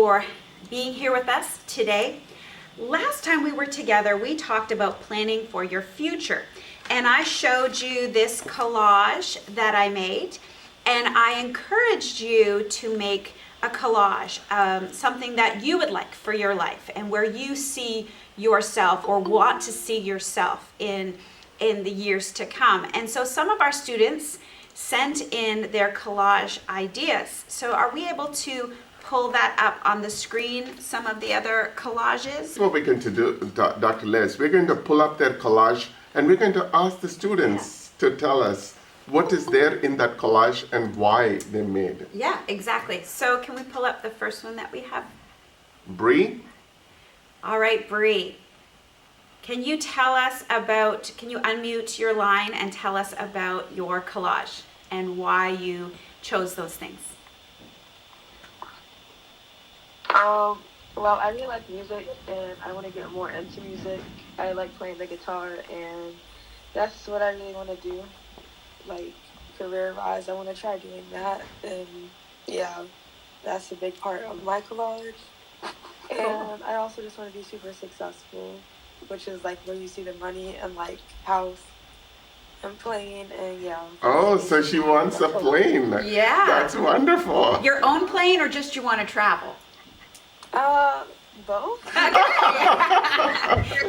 for being here with us today. Last time we were together, we talked about planning for your future. And I showed you this collage that I made, and I encouraged you to make a collage, something that you would like for your life and where you see yourself or want to see yourself in the years to come. And so some of our students sent in their collage ideas. So are we able to pull that up on the screen, some of the other collages? What we're going to do, Dr. Liz, we're going to pull up their collage and we're going to ask the students to tell us what is there in that collage and why they made it. Yeah, exactly. So can we pull up the first one that we have? Bree? All right, Bree. Can you unmute your line and tell us about your collage and why you chose those things? Well, I really like music and I want to get more into music. I like playing the guitar and that's what I really want to do. Like career-wise, I want to try doing that. And yeah, that's a big part of my collage. And I also just want to be super successful, which is like where you see the money and like house and plane and yeah. Oh, so she wants a plane. Yeah. That's wonderful. Your own plane or just you want to travel? Both.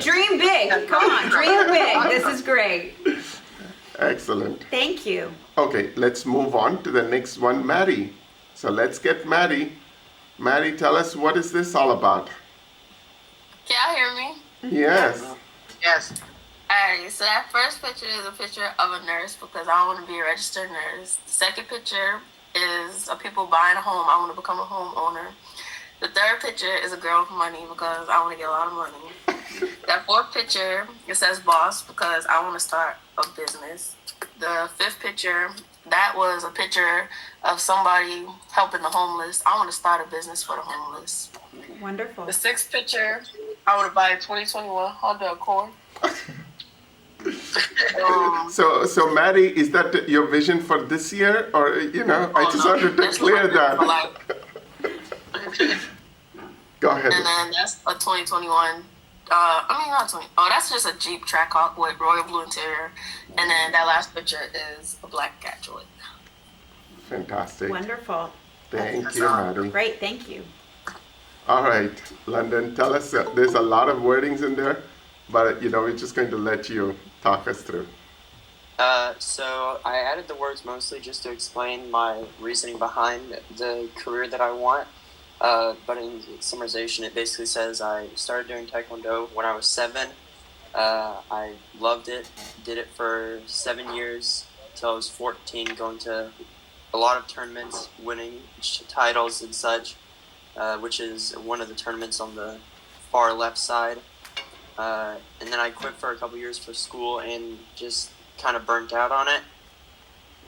Dream big. Come on, dream big. This is great. Excellent. Thank you. Okay, let's move on to the next one, Maddie. So let's get Maddie. Maddie, tell us, what is this all about? Can y'all hear me? Yes. Yes. Alright, so that first picture is a picture of a nurse because I want to be a registered nurse. The second picture is of people buying a home. I want to become a homeowner. The third picture is a girl with money because I want to get a lot of money. That fourth picture, it says boss because I want to start a business. The fifth picture, that was a picture of somebody helping the homeless. I want to start a business for the homeless. Wonderful. The sixth picture, I want to buy a 2021 Honda Accord. So Maddie, is that your vision for this year? Or, I just wanted to clear that. Go ahead. And then that's a 2021, not 20. Oh, that's just a Jeep Trackhawk with royal blue interior. And then that last picture is a black cat joy. Fantastic. Wonderful. Thank you, Maddie. Great, thank you. All right, London, tell us, there's a lot of wordings in there, but, we're just going to let you talk us through. So I added the words mostly just to explain my reasoning behind the career that I want. But in summarization, it basically says I started doing Taekwondo when I was 7. I loved it, did it for 7 years till I was 14, going to a lot of tournaments, winning titles and such, which is one of the tournaments on the far left side. And then I quit for a couple years for school and just kind of burnt out on it.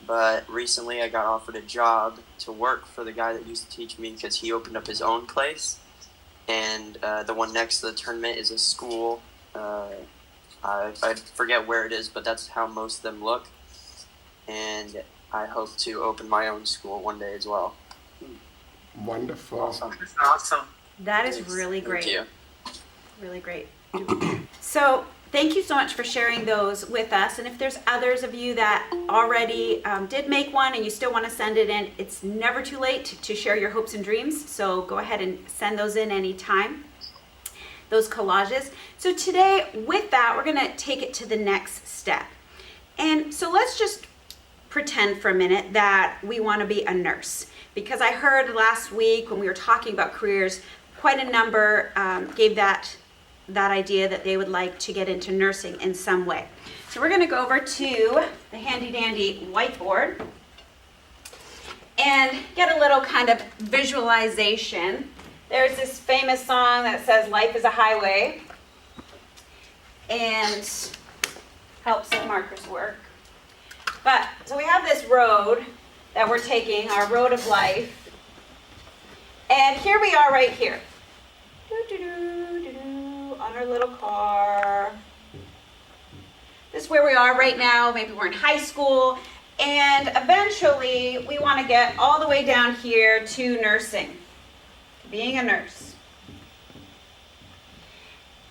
But recently I got offered a job to work for the guy that used to teach me because he opened up his own place. And the one next to the tournament is a school. I forget where it is, but that's how most of them look. And I hope to open my own school one day as well. Wonderful. Awesome. That's awesome. That is really great. Thank you. Really great. So thank you so much for sharing those with us. And if there's others of you that already did make one and you still want to send it in, it's never too late to share your hopes and dreams. So go ahead and send those in anytime, those collages. So today with that, we're going to take it to the next step. And so let's just pretend for a minute that we want to be a nurse. Because I heard last week when we were talking about careers, quite a number gave that idea that they would like to get into nursing in some way. So we're going to go over to the handy dandy whiteboard and get a little kind of visualization. There's this famous song that says life is a highway and helps if markers work. But so we have this road that we're taking, our road of life, and here we are right here. On our little car. This is where we are right now. Maybe we're in high school, and eventually we want to get all the way down here to nursing. being a nurse.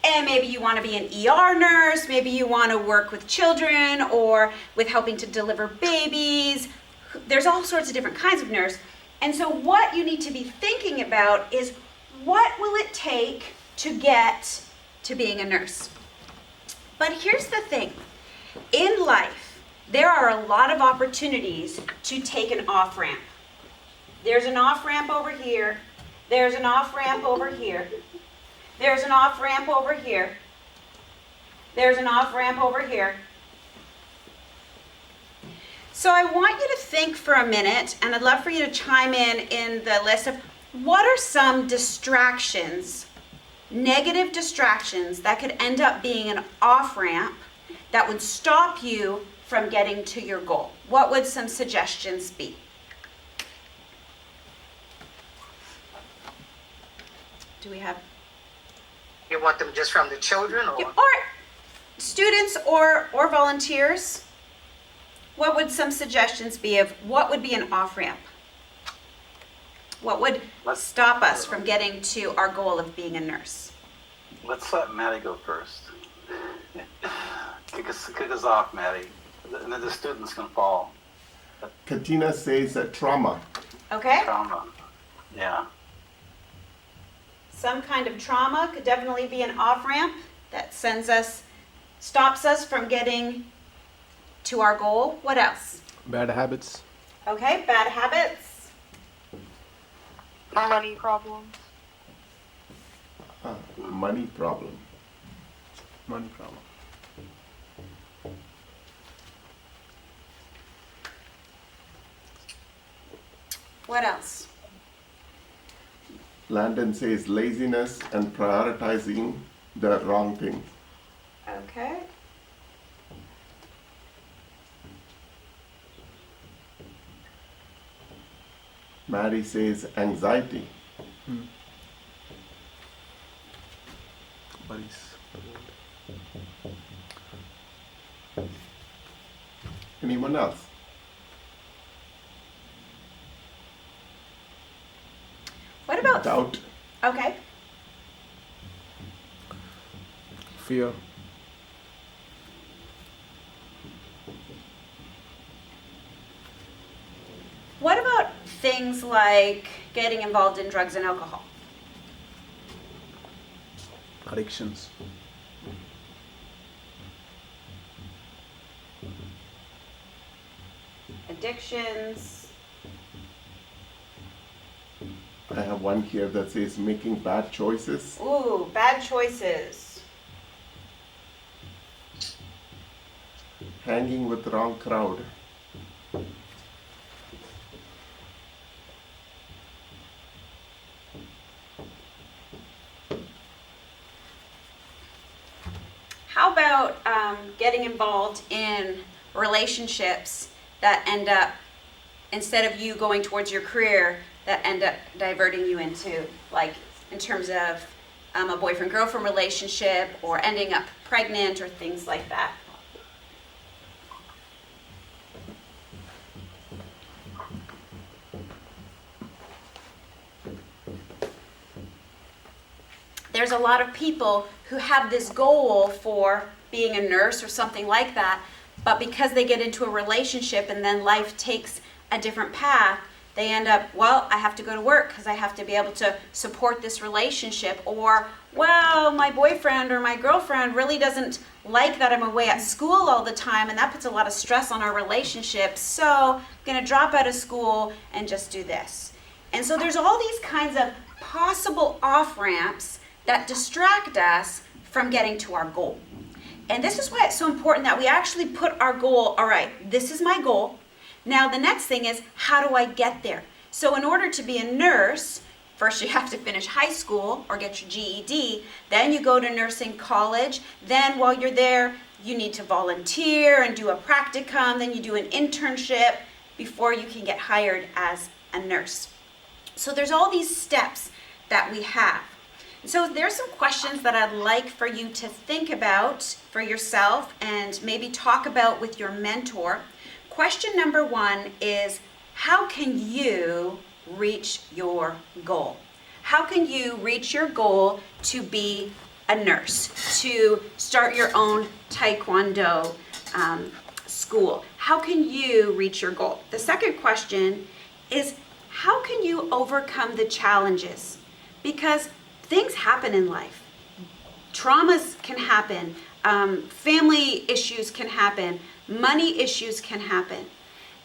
And maybe you want to be an ER nurse, maybe you want to work with children or with helping to deliver babies. There's all sorts of different kinds of nurse. And so what you need to be thinking about is, what will it take to get to being a nurse? But here's the thing. In life, there are a lot of opportunities to take an off-ramp. There's an off-ramp over here. There's an off-ramp over here. There's an off-ramp over here. There's an off-ramp over here. So I want you to think for a minute, and I'd love for you to chime in the list of what are some distractions, negative distractions that could end up being an off-ramp that would stop you from getting to your goal. What would some suggestions be? Do we have? You want them just from the children, or? Or students or volunteers? What would some suggestions be of what would be an off-ramp? What would stop us from getting to our goal of being a nurse? Let's let Maddie go first. Kick us off, Maddie, and then the students can follow. Katina says trauma. Okay? Trauma, yeah. Some kind of trauma could definitely be an off-ramp that stops us from getting to our goal. What else? Bad habits. Okay, bad habits. Money problems. Money problem. Money problem. What else? Landon says laziness and prioritizing the wrong thing. Okay. Maddie says anxiety. Buddies. Anyone else? What about Doubt. Okay. Fear. What about things like getting involved in drugs and alcohol? Addictions. Addictions. I have one here that says making bad choices. Ooh, bad choices. Hanging with the wrong crowd. How about getting involved in relationships that end up, instead of you going towards your career, that end up diverting you into, like, in terms of a boyfriend-girlfriend relationship or ending up pregnant or things like that? There's a lot of people who have this goal for being a nurse or something like that, but because they get into a relationship and then life takes a different path, they end up, well, I have to go to work because I have to be able to support this relationship, or, well, my boyfriend or my girlfriend really doesn't like that I'm away at school all the time, and that puts a lot of stress on our relationship, so I'm going to drop out of school and just do this. And so there's all these kinds of possible off-ramps that distract us from getting to our goal. And this is why it's so important that we actually put our goal, all right, this is my goal. Now the next thing is, how do I get there? So in order to be a nurse, first you have to finish high school or get your GED, then you go to nursing college, then while you're there, you need to volunteer and do a practicum, then you do an internship before you can get hired as a nurse. So there's all these steps that we have. So there's some questions that I'd like for you to think about for yourself and maybe talk about with your mentor. Question number 1 is, how can you reach your goal? how can you reach your goal to be a nurse, to start your own taekwondo school? How can you reach your goal? The second question is, how can you overcome the challenges? Because things happen in life. Traumas can happen, family issues can happen, money issues can happen.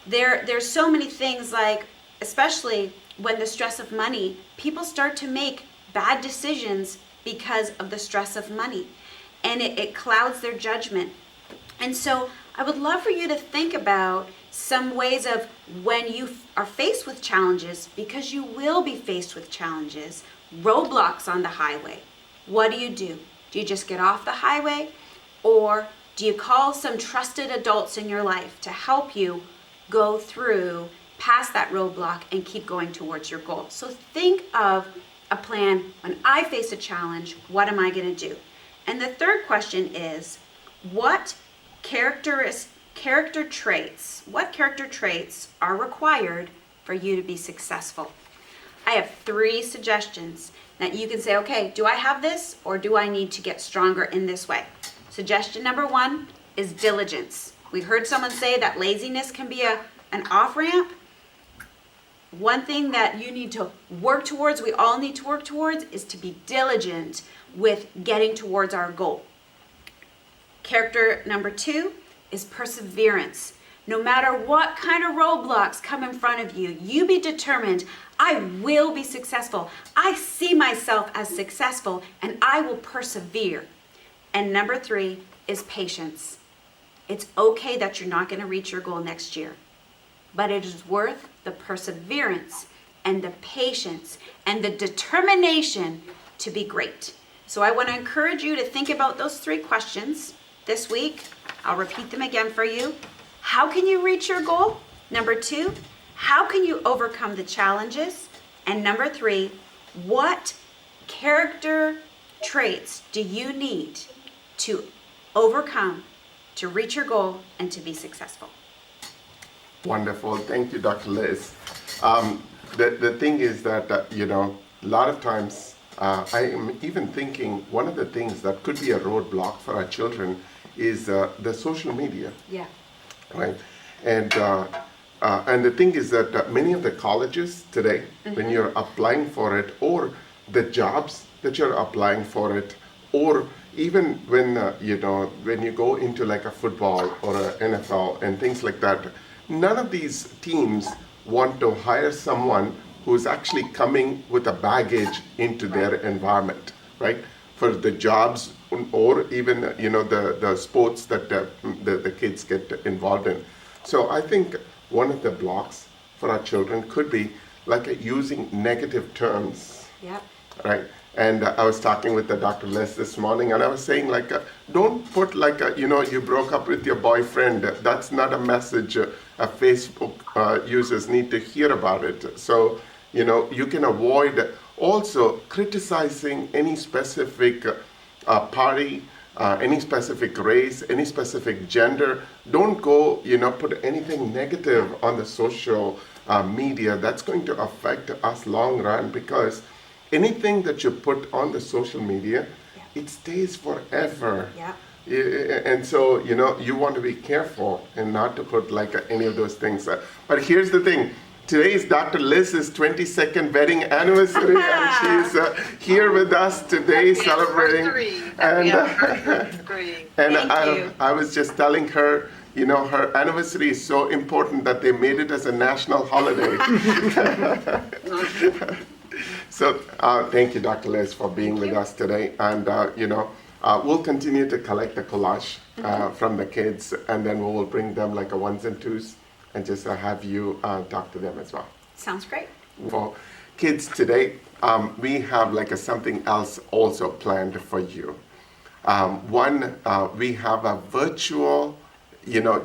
There's so many things, like, especially when the stress of money, people start to make bad decisions because of the stress of money, and it clouds their judgment. And so I would love for you to think about some ways of when you are faced with challenges, because you will be faced with challenges, roadblocks on the highway. What do? Do you just get off the highway, or do you call some trusted adults in your life to help you go through past that roadblock and keep going towards your goal? So think of a plan. When I face a challenge, what am I going to do? And the third question is, what character traits are required for you to be successful? I have 3 suggestions that you can say, okay, do I have this, or do I need to get stronger in this way? Suggestion number 1 is diligence. We heard someone say that laziness can be an off-ramp. One thing that you need to work towards, we all need to work towards, is to be diligent with getting towards our goal. Character number 2 is perseverance. No matter what kind of roadblocks come in front of you, you be determined, I will be successful. I see myself as successful, and I will persevere. And number 3 is patience. It's okay that you're not going to reach your goal next year, but it is worth the perseverance and the patience and the determination to be great. So I want to encourage you to think about those 3 questions this week. I'll repeat them again for you. How can you reach your goal? Number 2, how can you overcome the challenges? And number 3, what character traits do you need to overcome to reach your goal and to be successful? Wonderful. Thank you, Dr. Liz. The thing is that, a lot of times I am even thinking one of the things that could be a roadblock for our children is the social media. Yeah. Right? And the thing is that many of the colleges today, when you're applying for it, or the jobs that you're applying for it, or even when when you go into like a football or a NFL and things like that, none of these teams want to hire someone who's actually coming with a baggage into their environment, right? For the jobs or even the sports that the kids get involved in. So I think one of the blocks for our children could be like using negative terms. Yep. Right. And I was talking with the Dr. Les this morning, and I was saying, like, don't put like, you broke up with your boyfriend. That's not a message Facebook users need to hear about it. So, you can avoid also criticizing any specific party, any specific race, any specific gender. Don't go, put anything negative on the social media. That's going to affect us long run, because anything that you put on the social media, it stays forever. Yeah. And so, you want to be careful and not to put like any of those things. But here's the thing. Today is Dr. Liz's 22nd wedding anniversary, and she's here with us today celebrating. And, and I was just telling her, her anniversary is so important that they made it as a national holiday. So thank you, Dr. Liz, for being with us today. And, we'll continue to collect the collage from the kids, and then we will bring them like a 1s and 2s and just have you talk to them as well. Sounds great. For kids today, we have like something else also planned for you. One, we have a virtual,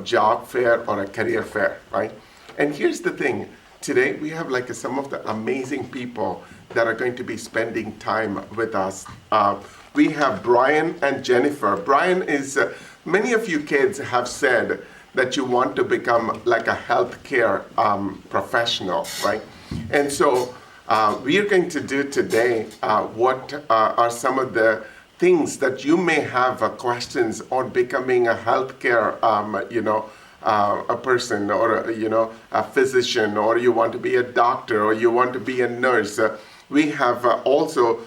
job fair or a career fair, right? And here's the thing. Today, we have like some of the amazing people that are going to be spending time with us. We have Brian and Jennifer. Brian is, many of you kids have said that you want to become like a healthcare professional, right? And so We are going to do today what are some of the things that you may have questions on becoming a healthcare, a person, or a physician, or you want to be a doctor, or you want to be a nurse. We have also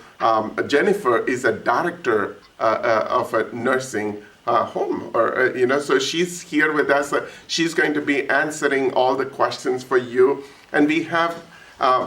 Jennifer is a director of a nursing home, or so she's here with us. She's going to be answering all the questions for you, and we have.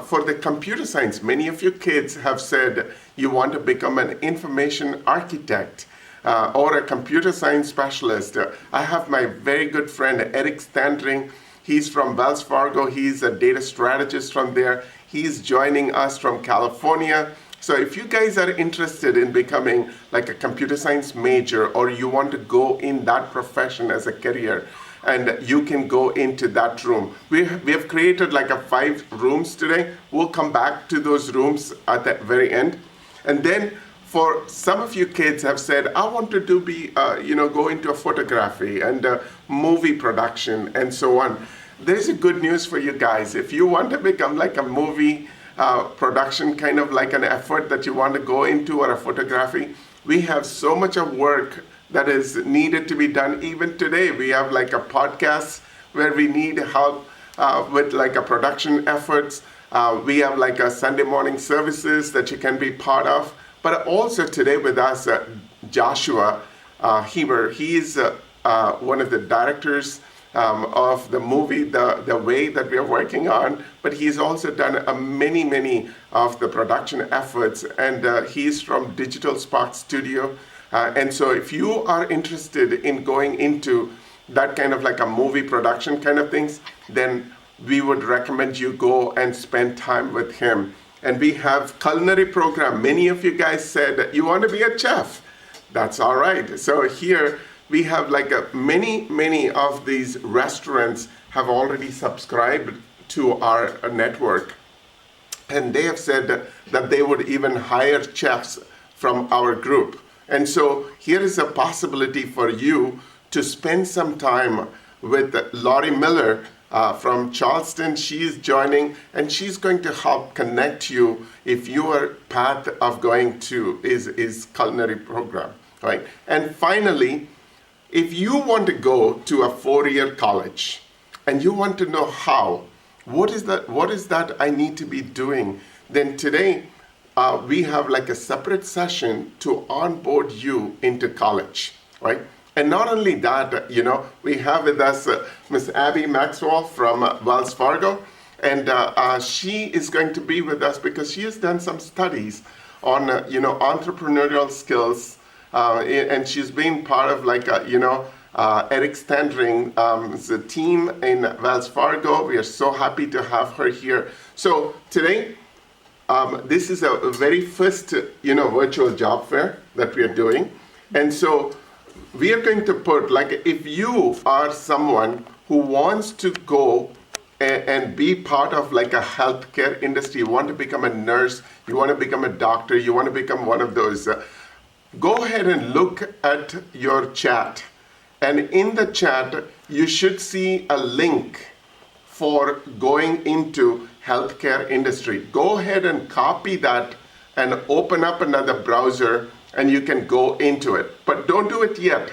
For the computer science, many of your kids have said you want to become an information architect or a computer science specialist. I have my very good friend Eric Standring. He's from Wells Fargo. He's a data strategist from there. He's joining us from California. So if you guys are interested in becoming like a computer science major, or you want to go in that profession as a career, and you can go into that room. We have created like 5 rooms today. We'll come back to those rooms at the very end. And then for some of you kids have said, I want to go into a photography and movie production and so on. There's a good news for you guys. If you want to become like a movie production, kind of like an effort that you want to go into, or a photography, we have so much of work that is needed to be done. Even today, we have like a podcast where we need help with like a production efforts. We have like a Sunday morning services that you can be part of. But also today with us, Joshua Heber. He is one of the directors of the movie, The Way, that we are working on. But he's also done many of the production efforts. And he's from Digital Spark Studio. And so if you are interested in going into that kind of like a movie production kind of things, then we would recommend you go and spend time with him. And we have culinary program. Many of you guys said you want to be a chef. That's all right. So here we have like many of these restaurants have already subscribed to our network. And they have said that they would even hire chefs from our group. And so here is a possibility for you to spend some time with Laurie Miller from Charleston. She's joining, and she's going to help connect you if your path of going to is culinary program, right? And finally, if you want to go to a 4-year college and you want to know what is that I need to be doing, then today, we have like a separate session to onboard you into college, right? And not only that, we have with us Miss Abby Maxwell from Wells Fargo, and she is going to be with us because she has done some studies on, entrepreneurial skills, and she's been part of like, Eric Standring's team in Wells Fargo. We are so happy to have her here. So today, this is a very first, virtual job fair that we are doing. And so we are going to put, like, if you are someone who wants to go and be part of like a healthcare industry, you want to become a nurse, you want to become a doctor, you want to become one of those, go ahead and look at your chat. And in the chat, you should see a link for going into healthcare industry. Go ahead and copy that and open up another browser and you can go into it. But don't do it yet.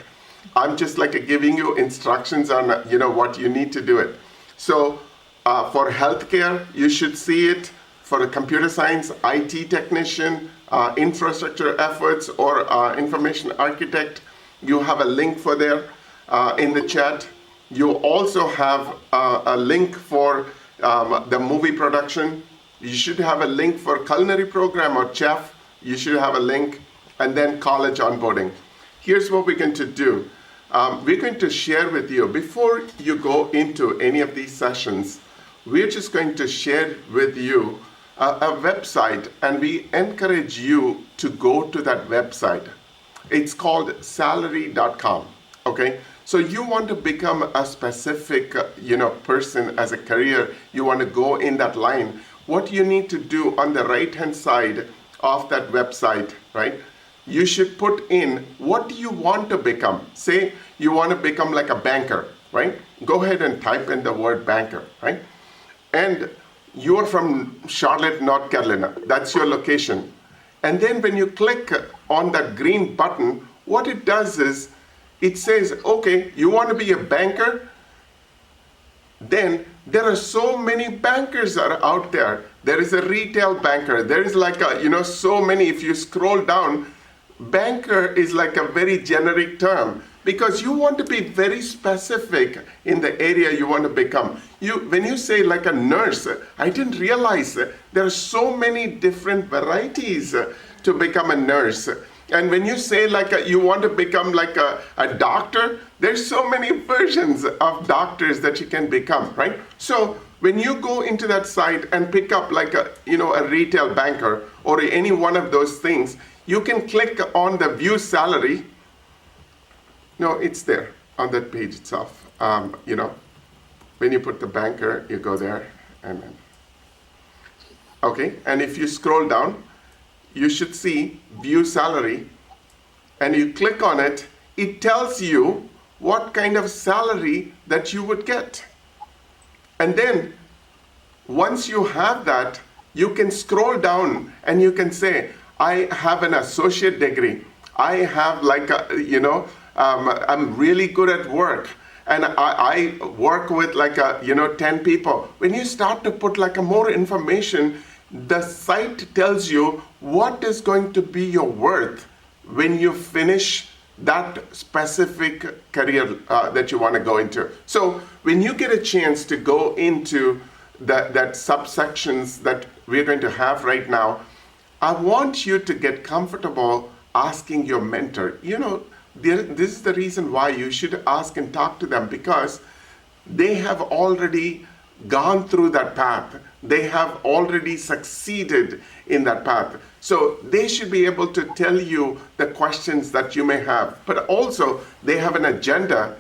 I'm just like giving you instructions on what you need to do it. So for healthcare, you should see it. For the computer science, IT technician, infrastructure efforts, or information architect, you have a link for there in the chat. You also have a link for the movie production. You should have a link for culinary program or chef. You should have a link, and then college onboarding. Here's what we're going to do. We're going to share with you, before you go into any of these sessions, we're just going to share with you a website, and we encourage you to go to that website. It's called salary.com, okay? So you want to become a specific, person as a career, you want to go in that line. What you need to do on the right-hand side of that website, right? You should put in, what do you want to become? Say you want to become like a banker, right? Go ahead and type in the word banker, right? And you are from Charlotte, North Carolina. That's your location. And then when you click on that green button, what it does is it says, okay, you want to be a banker? Then there are so many bankers that are out there. There is a retail banker. There is like so many. If you scroll down, banker is like a very generic term because you want to be very specific in the area you want to become. When you say like a nurse, I didn't realize there are so many different varieties to become a nurse. And when you say like you want to become like a doctor, there's so many versions of doctors that you can become, right? So when you go into that site and pick up like a retail banker or any one of those things, you can click on the view salary. No, it's there on that page itself. When you put the banker, you go there and then. Okay, and if you scroll down, you should see view salary, and you click on it, it tells you what kind of salary that you would get. And then once you have that, you can scroll down and you can say, I have an associate degree. I have like I'm really good at work. And I work with like 10 people. When you start to put like more information, the site tells you what is going to be your worth when you finish that specific career that you want to go into. So when you get a chance to go into that subsections that we're going to have right now, I want you to get comfortable asking your mentor. This is the reason why you should ask and talk to them, because they have already gone through that path. They have already succeeded in that path. So they should be able to tell you the questions that you may have. But also, they have an agenda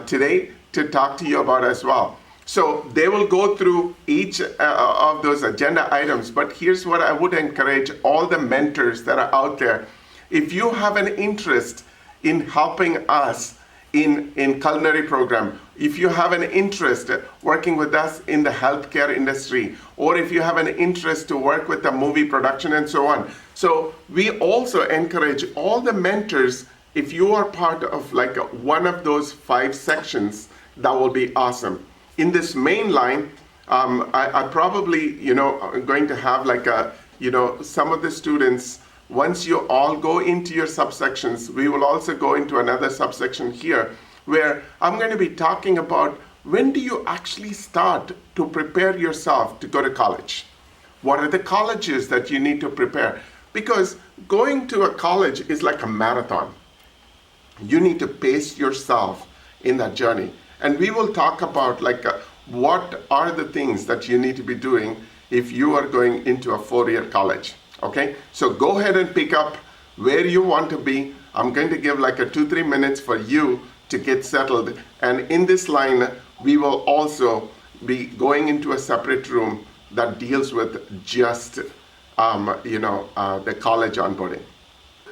today to talk to you about as well. So they will go through each of those agenda items. But here's what I would encourage all the mentors that are out there. If you have an interest in helping us in culinary program, if you have an interest working with us in the healthcare industry, or if you have an interest to work with the movie production and so on. So we also encourage all the mentors, if you are part of like one of those 5 sections, that will be awesome. In this main line, I probably, going to have like some of the students. Once you all go into your subsections, we will also go into another subsection here where I'm going to be talking about when do you actually start to prepare yourself to go to college? What are the colleges that you need to prepare? Because going to a college is like a marathon. You need to pace yourself in that journey. And we will talk about like what are the things that you need to be doing if you are going into a 4-year college. Okay, so go ahead and pick up where you want to be. I'm going to give like 2-3 minutes for you to get settled. And in this line, we will also be going into a separate room that deals with just, the college onboarding.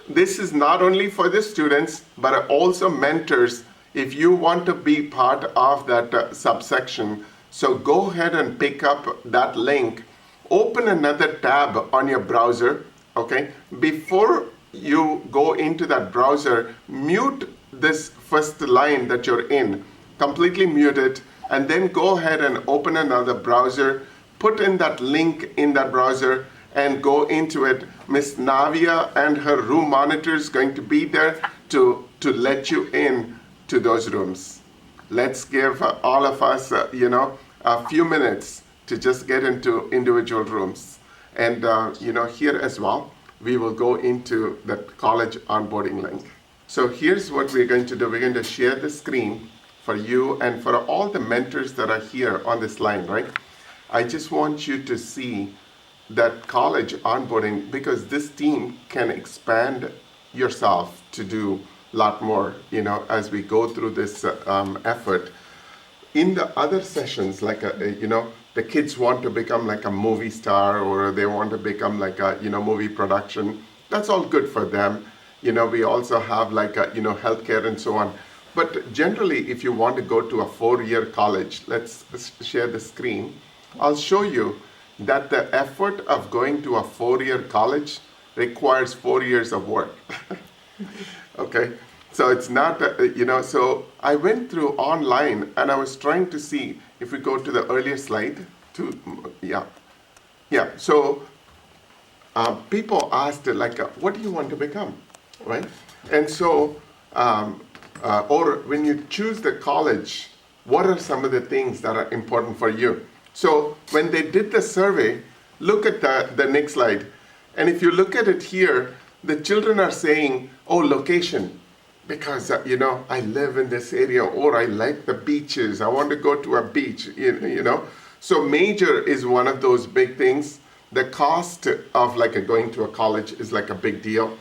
This is not only for the students, but also mentors if you want to be part of that subsection. So go ahead and pick up that link. Open another tab on your browser, okay? Before you go into that browser, mute this first line that you're in, completely mute it, and then go ahead and open another browser, put in that link in that browser, and go into it. Miss Navia and her room monitor is going to be there to let you in to those rooms. Let's give all of us, a few minutes to just get into individual rooms. And here as well, we will go into the college onboarding link. So here's what we're going to do. We're going to share the screen for you and for all the mentors that are here on this line, right? I just want you to see that college onboarding, because this team can expand yourself to do a lot more, as we go through this effort. In the other sessions, like, the kids want to become like a movie star, or they want to become like a, movie production. That's all good for them. We also have like a, healthcare and so on. But generally, if you want to go to a 4-year college, let's share the screen. I'll show you that the effort of going to a 4-year college requires 4 years of work. Okay, so it's not, so I went through online and I was trying to see if we go to the earlier slide, so people asked like, what do you want to become, right? And so, or when you choose the college, what are some of the things that are important for you? So when they did the survey, look at the next slide. And if you look at it here, the children are saying, oh, location, because, I live in this area, or I like the beaches, I want to go to a beach, So major is one of those big things. The cost of like going to a college is like a big deal.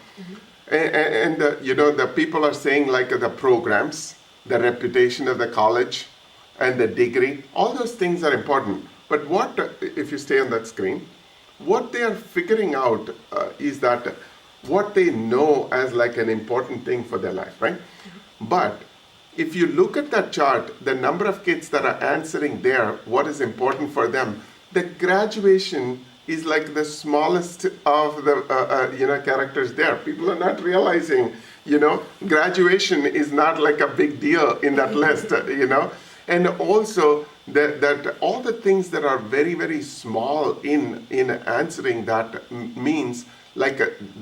And the people are saying like the programs, the reputation of the college, and the degree, all those things are important. But what, if you stay on that screen, what they are figuring out is that what they know as like an important thing for their life, right? But if you look at that chart, the number of kids that are answering there, what is important for them, the graduation is like the smallest of the characters there. People are not realizing, graduation is not like a big deal in that list, And also that all the things that are very, very small in answering that means like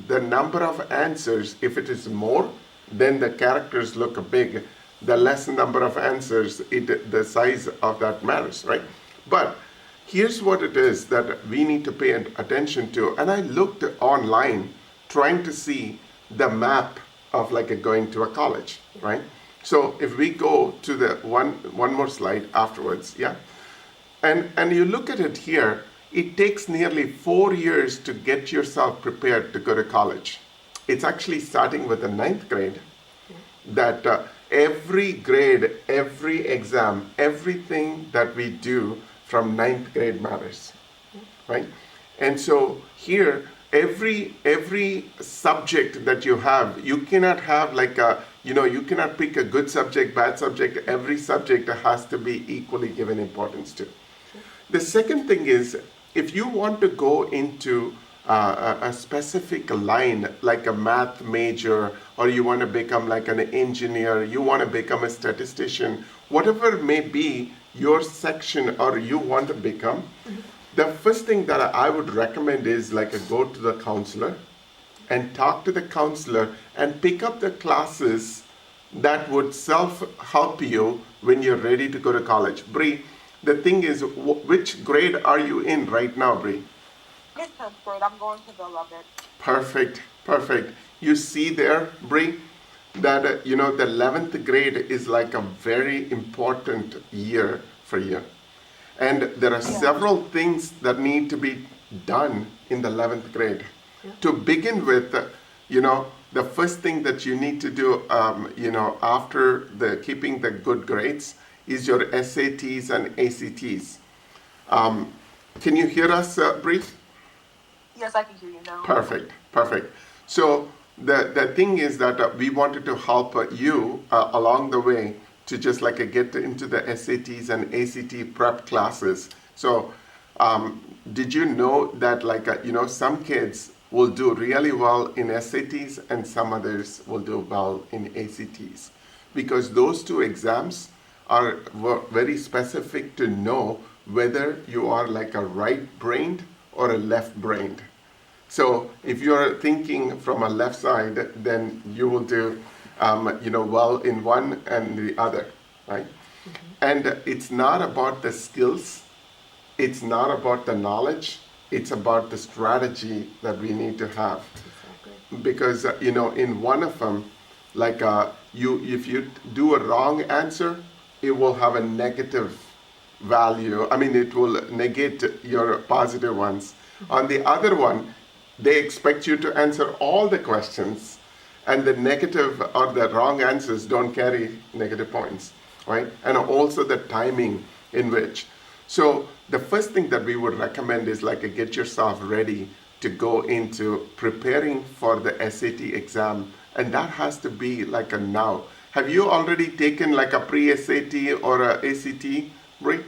the number of answers, if it is more, then the characters look big. The less number of answers, the size of that matters, right? But here's what it is that we need to pay attention to. And I looked online trying to see the map of like going to a college, right? So if we go to the one more slide afterwards, and you look at it here, it takes nearly 4 years to get yourself prepared to go to college. It's actually starting with the 9th grade, that every grade, every exam, everything that we do from 9th grade matters, right? And so here, every subject that you have, you cannot have like you cannot pick a good subject, bad subject. Every subject has to be equally given importance to. The second thing is, if you want to go into a specific line, like a math major, or you want to become like an engineer, you want to become a statistician, whatever may be your section or you want to become, the first thing that I would recommend is like go to the counselor and talk to the counselor and pick up the classes that would self-help you when you're ready to go to college. Bree, the thing is, which grade are you in right now, Bree? It's 10th grade. I'm going to the 11th. Perfect. You see there, Bree, that the 11th grade is like a very important year for you. And there are several things that need to be done in the 11th grade. To begin with, the first thing that you need to do, after keeping the good grades is your SATs and ACTs. Can you hear us, Bree? Yes, I can hear you now. Perfect. So the thing is that we wanted to help you along the way to just like get into the SATs and ACT prep classes. So did you know that like, some kids will do really well in SATs and some others will do well in ACTs? Because those two exams are very specific to know whether you are like a right-brained or a left-brained. So if you're thinking from a left side, then you will do well in one and the other, right? And it's not about the skills, it's not about the knowledge, it's about the strategy that we need to have. Because in one of them, like if you do a wrong answer, it will have a negative value. I mean, it will negate your positive ones. On the other one, they expect you to answer all the questions, and the negative or the wrong answers don't carry negative points, right? And also the timing in which. So the first thing that we would recommend is like get yourself ready to go into preparing for the SAT exam, and that has to be like a now. Have you already taken like a pre-SAT or a ACT, Brie?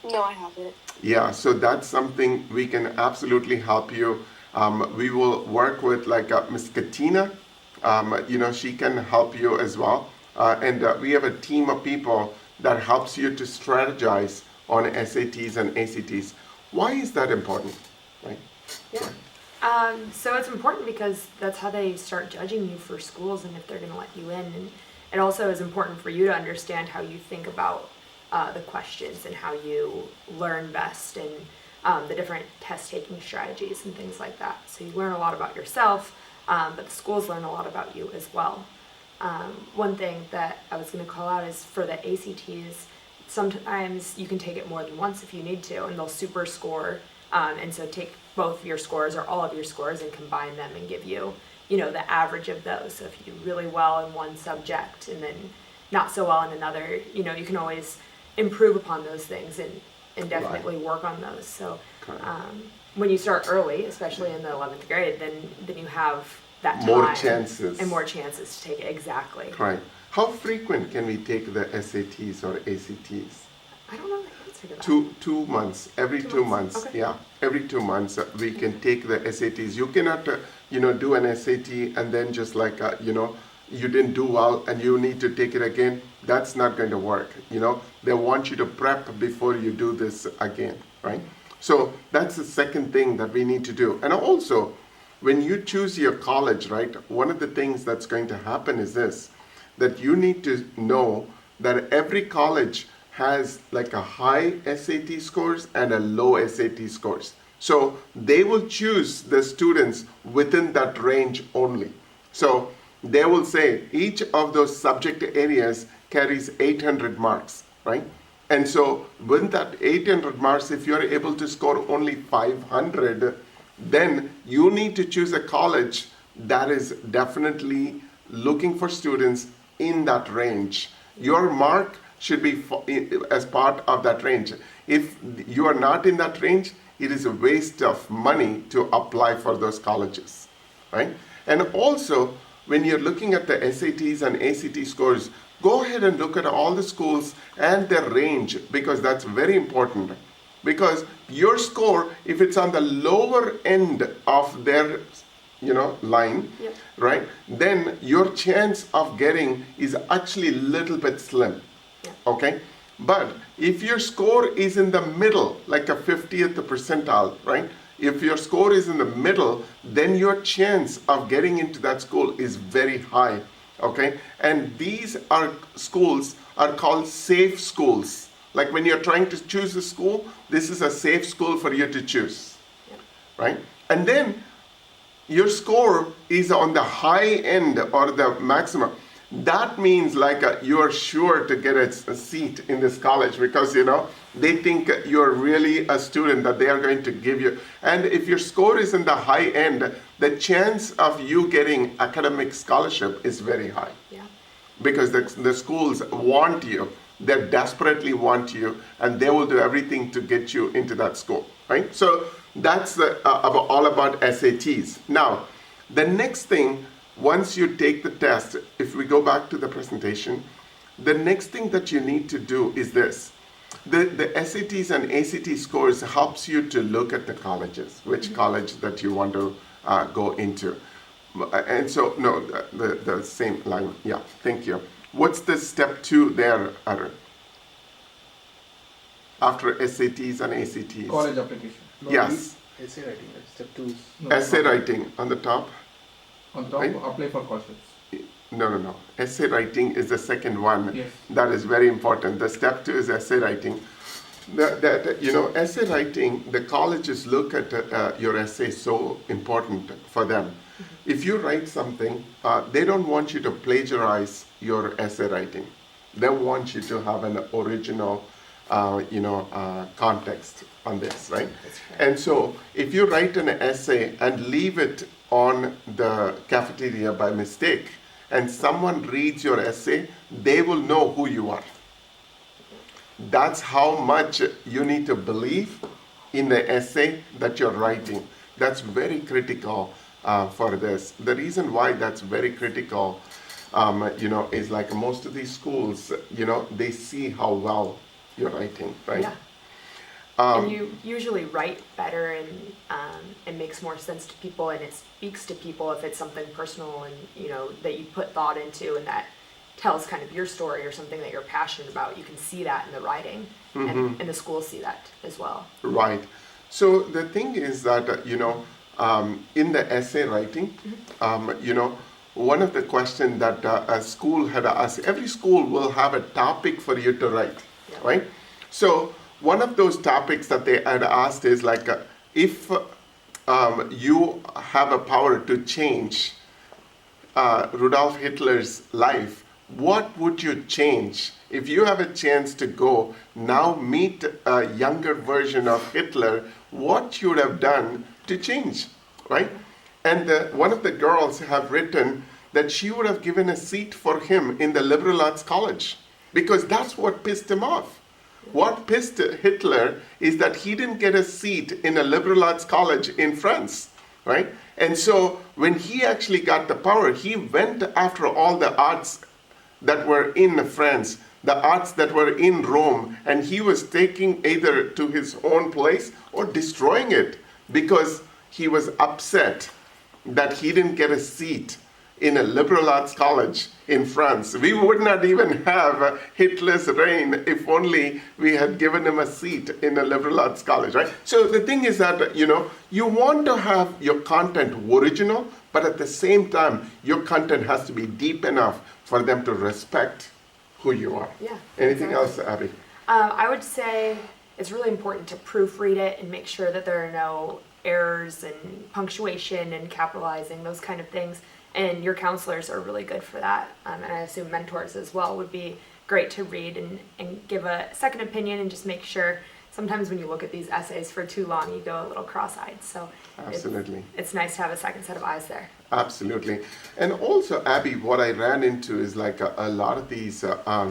No, I haven't. Yeah, so that's something we can absolutely help you. We will work with like Miss Katina. She can help you as well. And we have a team of people that helps you to strategize on SATs and ACTs. Why is that important? Right? Yeah. So it's important because that's how they start judging you for schools and if they're going to let you in. And it also is important for you to understand how you think about the questions and how you learn best and the different test taking strategies and things like that. So you learn a lot about yourself, but the schools learn a lot about you as well. One thing that I was going to call out is for the ACTs, sometimes you can take it more than once if you need to, and they'll super score. And so take both of your scores or all of your scores and combine them and give you, the average of those. So if you do really well in one subject and then not so well in another, you can always improve upon those things and definitely work on those. So when you start early, especially in the 11th grade, then you have that time. More chances. And more chances to take it, exactly. Right. How frequent can we take the SATs or ACTs? I don't know the answer to that. 2 months, every 2 months. Okay. Yeah, every 2 months we can take the SATs. You cannot, do an SAT and then just like, you didn't do well and you need to take it again. That's not going to work. They want you to prep before you do this again, right? So that's the second thing that we need to do. And also, when you choose your college, right, one of the things that's going to happen is this, that you need to know that every college has like a high SAT scores and a low SAT scores. So they will choose the students within that range only. So they will say each of those subject areas carries 800 marks, right? And so with that 800 marks, if you're able to score only 500, then you need to choose a college that is definitely looking for students in that range. Your mark should be as part of that range. If you are not in that range, it is a waste of money to apply for those colleges, right? And also, when you're looking at the SATs and ACT scores, go ahead and look at all the schools and their range, because that's very important. Because your score, if it's on the lower end of their line, right, then your chance of getting is actually a little bit slim. Okay, but if your score is in the middle, like a 50th percentile, right? If your score is in the middle, then your chance of getting into that school is very high. Okay, and these are schools are called safe schools. Like when you're trying to choose a school, this is a safe school for you to choose, right? And then your score is on the high end or the maximum. That means like you're sure to get a seat in this college because they think you're really a student that they are going to give you. And if your score is in the high end, the chance of you getting academic scholarship is very high. Because the schools want you, they desperately want you, and they will do everything to get you into that school, right? So that's all about SATs. Now, the next thing, once you take the test, if we go back to the presentation, the next thing that you need to do is this. The SATs and ACT scores helps you to look at the colleges, which college that you want to go into. And so, no, the same line. Yeah, thank you. What's the step 2 there, Arun? After SATs and ACTs? College application. No, yes. Essay writing, right? Step 2 is... Essay writing on the top. On top, right? Apply for colleges. No. Essay writing is the second one. Yes. That is very important. The step 2 is essay writing. Essay writing, the colleges look at your essay so important for them. If you write something, they don't want you to plagiarize your essay writing. They want you to have an original, context on this, right? And so if you write an essay and leave it on the cafeteria by mistake, and someone reads your essay, they will know who you are. That's how much you need to believe in the essay that you're writing. That's very critical for this. The reason why that's very critical, is like most of these schools, they see how well you're writing, right? Yeah. And you usually write better, and it makes more sense to people, and it speaks to people if it's something personal and that you put thought into, and that tells kind of your story or something that you're passionate about. You can see that in the writing, and the schools see that as well. Right. So the thing is that in the essay writing, one of the questions that a school had asked, every school will have a topic for you to write, right? So one of those topics that they had asked is like, if you have a power to change Rudolf Hitler's life, what would you change? If you have a chance to go now meet a younger version of Hitler, what you would have done to change, right? And one of the girls have written that she would have given a seat for him in the liberal arts college because that's what pissed him off. What pissed Hitler is that he didn't get a seat in a liberal arts college in France, right? And so when he actually got the power, he went after all the arts that were in France, the arts that were in Rome, and he was taking either to his own place or destroying it because he was upset that he didn't get a seat in a liberal arts college in France. We would not even have Hitler's reign if only we had given him a seat in a liberal arts college, right? So the thing is that, you want to have your content original, but at the same time, your content has to be deep enough for them to respect who you are. Yeah. Anything else, Abby? I would say it's really important to proofread it and make sure that there are no errors and punctuation and capitalizing, those kind of things. And your counselors are really good for that. And I assume mentors as well would be great to read and give a second opinion and just make sure. Sometimes when you look at these essays for too long, you go a little cross-eyed. So absolutely, it's nice to have a second set of eyes there. Absolutely. And also, Abby, what I ran into is like a lot of these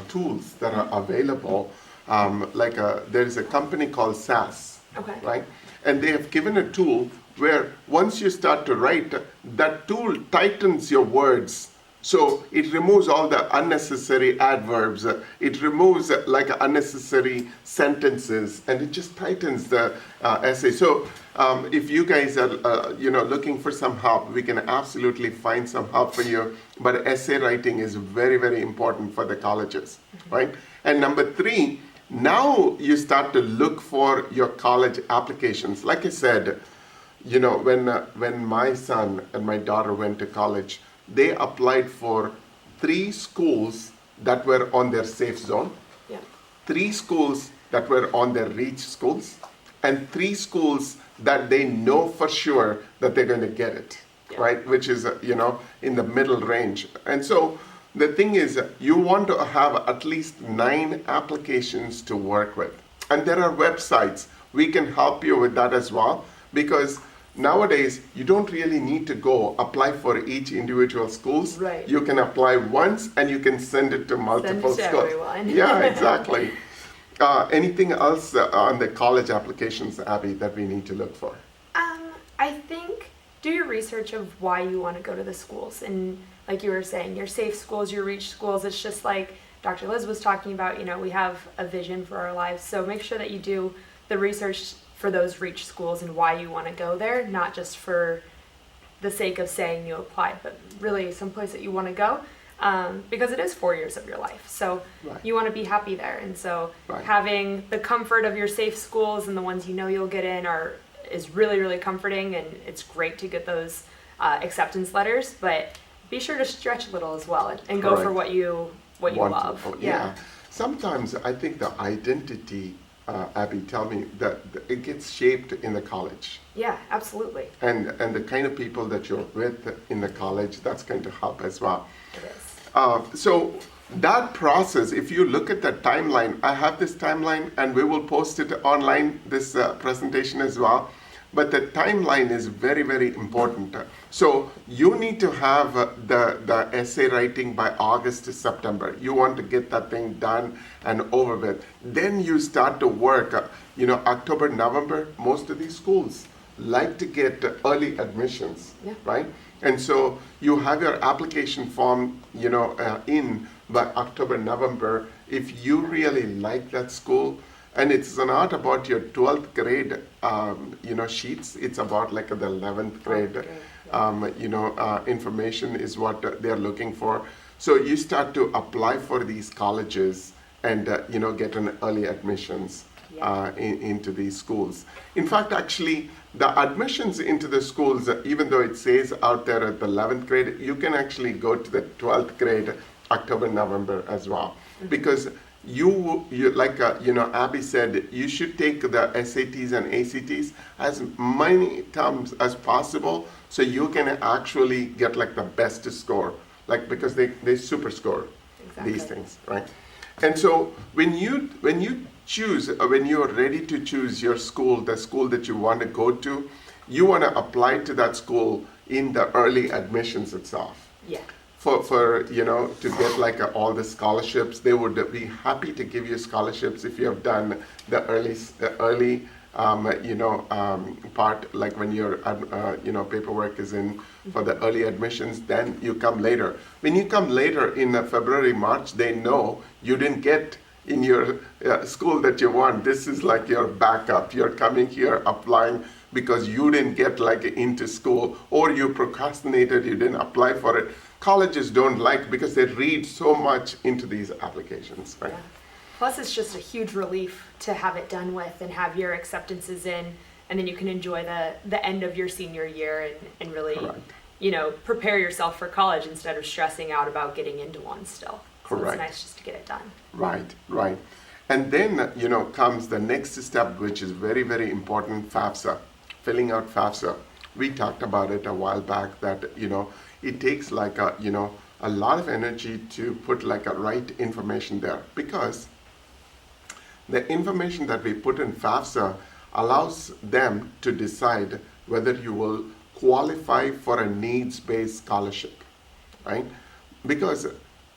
tools that are available. There's a company called SAS, okay, right? And they have given a tool where once you start to write, that tool tightens your words. So it removes all the unnecessary adverbs. It removes unnecessary sentences, and it just tightens the essay. So if you guys are looking for some help, we can absolutely find some help for you. But essay writing is very, very important for the colleges, right? And number 3, now you start to look for your college applications. Like I said, when my son and my daughter went to college, they applied for 3 schools that were on their safe zone, 3 schools that were on their reach schools, and 3 schools that they know for sure that they're going to get it, right? Which is, in the middle range. And so the thing is, you want to have at least 9 applications to work with. And there are websites. We can help you with that as well, because nowadays, you don't really need to go apply for each individual schools. Right. You can apply once and you can send it to multiple schools. Everyone. Yeah, exactly. Anything else on the college applications, Abby, that we need to look for? I think do your research of why you want to go to the schools. And like you were saying, your safe schools, your reach schools, it's just like Dr. Liz was talking about, we have a vision for our lives. So make sure that you do the research for those reach schools and why you want to go there, not just for the sake of saying you applied, but really someplace that you want to go, because it is 4 years of your life. So you want to be happy there. And so having the comfort of your safe schools and the ones you'll get in is really, really comforting, and it's great to get those acceptance letters, but be sure to stretch a little as well and go for what you love. Yeah. Sometimes I think the identity, Abby, tell me, that it gets shaped in the college. Yeah, absolutely. And the kind of people that you're with in the college, that's going to help as well. It is. So that process, if you look at the timeline, I have this timeline and we will post it online, this presentation as well. But the timeline is very, very important. So you need to have the essay writing by August to September. You want to get that thing done and over with. Then you start to work, October, November, most of these schools like to get early admissions, right? And so you have your application form, in by October, November. If you really like that school, and it's not about your 12th grade, sheets. It's about like the 11th grade, information is what they're looking for. So you start to apply for these colleges and, get an early admissions into these schools. In fact, actually, the admissions into the schools, even though it says out there at the 11th grade, you can actually go to the 12th grade, October, November as well. Because you like, Abby said, you should take the SATs and ACTs as many times as possible so you can actually get like the best score, like because they super score these things, right? And so when you choose, when you're ready to choose your school, the school that you want to go to, you want to apply to that school in the early admissions itself. Yeah. For to get like all the scholarships. They would be happy to give you scholarships if you have done the early part, like when your paperwork is in for the early admissions. Then you come later. When you come later in February, March, they know you didn't get in your school that you want. This is like your backup. You're coming here applying because you didn't get like into school, or you procrastinated, you didn't apply for it. Colleges don't like, because they read so much into these applications, right? Yeah. Plus, it's just a huge relief to have it done with and have your acceptances in, and then you can enjoy the end of your senior year and really, Correct. Prepare yourself for college instead of stressing out about getting into one still. So Correct. it's nice just to get it done. Right. And then, comes the next step, which is very, very important, FAFSA, filling out FAFSA. We talked about it a while back that, it takes like a lot of energy to put like a right information there, because the information that we put in FAFSA allows them to decide whether you will qualify for a needs-based scholarship, right? Because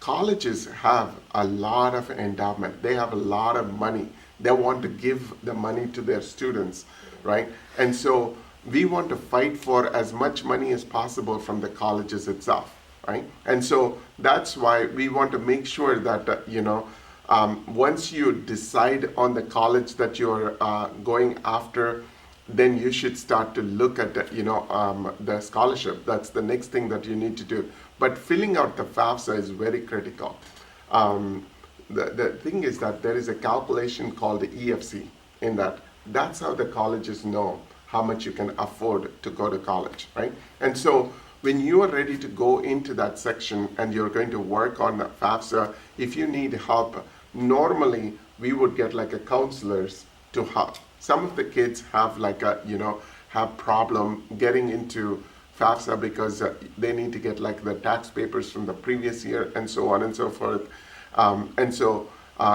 colleges have a lot of endowment. They have a lot of money. They want to give the money to their students, right? And so we want to fight for as much money as possible from the colleges itself, right? And so that's why we want to make sure that, once you decide on the college that you're going after, then you should start to look at, the scholarship. That's the next thing that you need to do. But filling out the FAFSA is very critical. The thing is that there is a calculation called the EFC in that. That's how the colleges know how much you can afford to go to college, right? And so when you are ready to go into that section and you're going to work on the FAFSA, if you need help, normally we would get like a counselors to help. Some of the kids have like a, have problem getting into FAFSA because they need to get like the tax papers from the previous year and so on and so forth. And so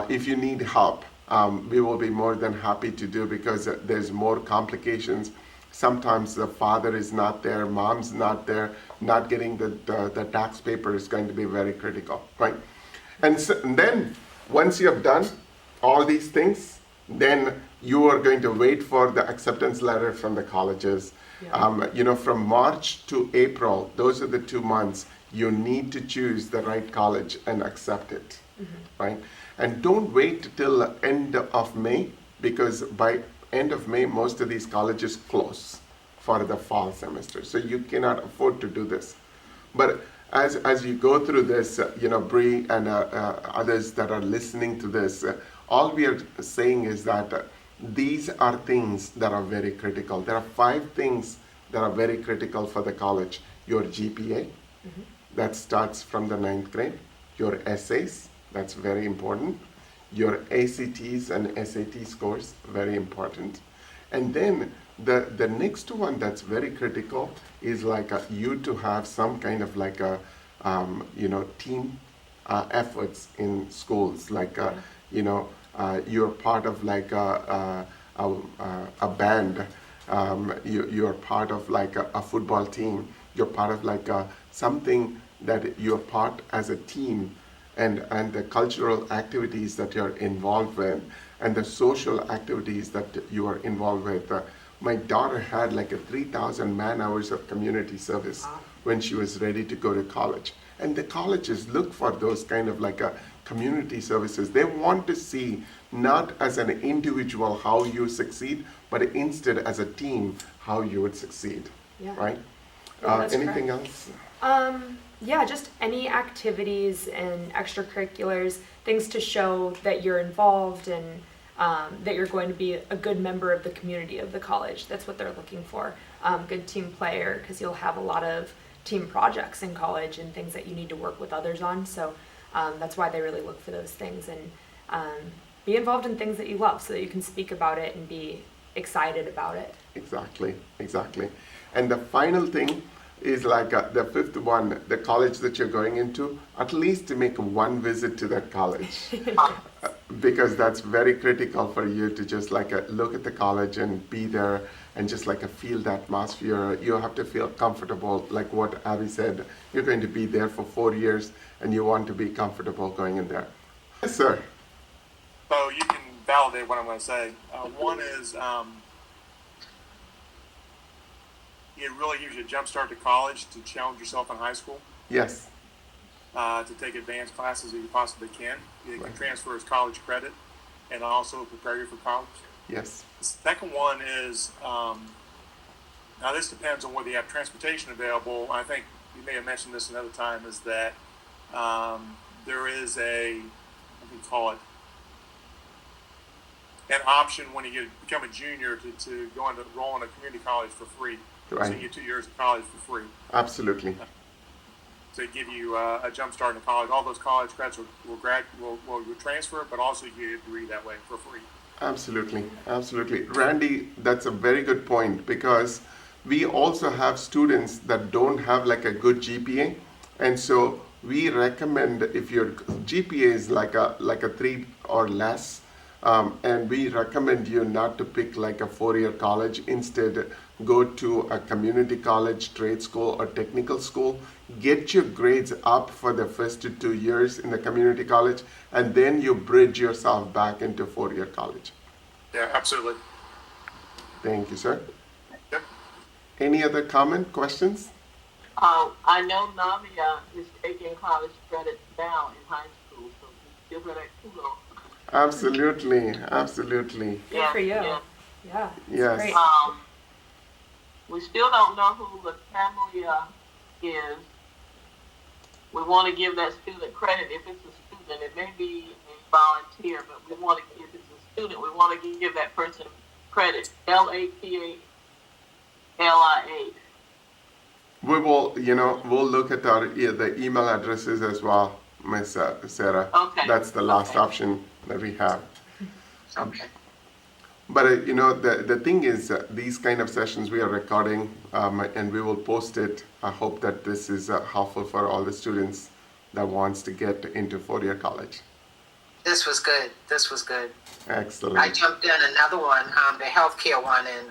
if you need help, we will be more than happy to do, because there's more complications. Sometimes the father is not there, mom's not there, not getting the tax paper is going to be very critical, right? And then once you have done all these things, then you are going to wait for the acceptance letter from the colleges. Yeah. From March to April, those are the 2 months you need to choose the right college and accept it, right? And don't wait till the end of May, because by end of May, most of these colleges close for the fall semester. So you cannot afford to do this. But as you go through this, Bree and others that are listening to this, all we are saying is that these are things that are very critical. There are 5 things that are very critical for the college. Your GPA, that starts from the 9th grade. Your essays, that's very important. Your ACTs and SAT scores, very important. And then the next one that's very critical is like you to have some kind of like a team efforts in schools. Like you're part of like a band. You're part of like a football team. You're part of like something that you're part as a team. And the cultural activities that you're involved with, and the social activities that you are involved with. My daughter had like a 3,000 man hours of community service when she was ready to go to college. And the colleges look for those kind of like a community services. They want to see not as an individual how you succeed, but instead as a team how you would succeed, Yeah. right? Yeah, that's Anything correct. else? Yeah, just any activities and extracurriculars, things to show that you're involved and that you're going to be a good member of the community of the college. That's what they're looking for. Good team player, because you'll have a lot of team projects in college and things that you need to work with others on. So that's why they really look for those things, and be involved in things that you love so that you can speak about it and be excited about it. Exactly, exactly. And the final thing is like the fifth one, the college that you're going into, at least to make one visit to that college. Because that's very critical for you to just like look at the college and be there and just like feel the atmosphere. You have to feel comfortable, like what Abby said. You're going to be there for 4 years and you want to be comfortable going in there. Yes, sir. So you can validate what I'm going to say. One is it really gives you a jump start to college to challenge yourself in high school, Yes. to take advanced classes that you possibly can. You can transfer as college credit and also prepare you for college. Yes. The second one is, now this depends on whether you have transportation available. I think you may have mentioned this another time, is that there is what do you call it, an option when you become a junior to go into enroll in a community college for free. Right. So you get 2 years of college for free. Absolutely. To give you a jump start in college. All those college credits will transfer, but also you get a degree that way for free. Absolutely, absolutely. Randy, that's a very good point, because we also have students that don't have like a good GPA, and so we recommend, if your GPA is like a 3 or less, and we recommend you not to pick like a 4-year college. Instead, go to a community college, trade school, or technical school. Get your grades up for the first 2 years in the community college, and then you bridge yourself back into 4-year college. Yeah, absolutely. Thank you, sir. Yep. Any other comment, questions? I know Navia is taking college credits now in high school, so give her that kudos. Absolutely, absolutely. Good for you. Yeah. Yeah. Yes. Great. We still don't know who Latalia is. We want to give that student credit if it's a student. It may be a volunteer, but we want to, if it's a student, we want to give that person credit. Latalia. We will, we'll look at the email addresses as well, Miss Sarah. Okay. That's the last Okay. option that we have. Okay. But the thing is, these kind of sessions we are recording, and we will post it. I hope that this is helpful for all the students that wants to get into 4-year college. This was good. This was good. Excellent. I jumped in another one, the healthcare one, and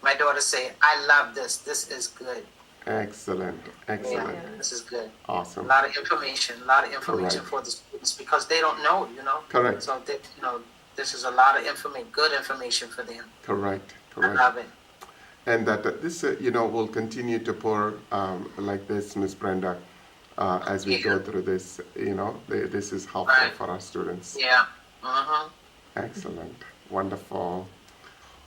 my daughter said, "I love this. This is good. Excellent. Excellent. Yeah. This is good. A Awesome. lot of information. Correct. For the students because they don't know, Correct. So they, this is a lot of good information for them. Correct. I Correct. love it. And that this, will continue to pour like this, Miss Brenda, as we go through this. This is helpful Right. for our students. Yeah. Uh-huh. Excellent. Wonderful.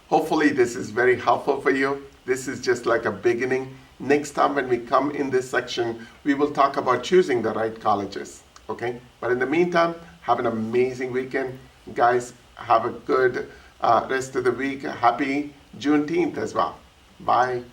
Hopefully this is very helpful for you. This is just like a beginning. Next time when we come in this section, we will talk about choosing the right colleges. Okay? But in the meantime, have an amazing weekend. Guys, have a good rest of the week. Happy Juneteenth as well. Bye.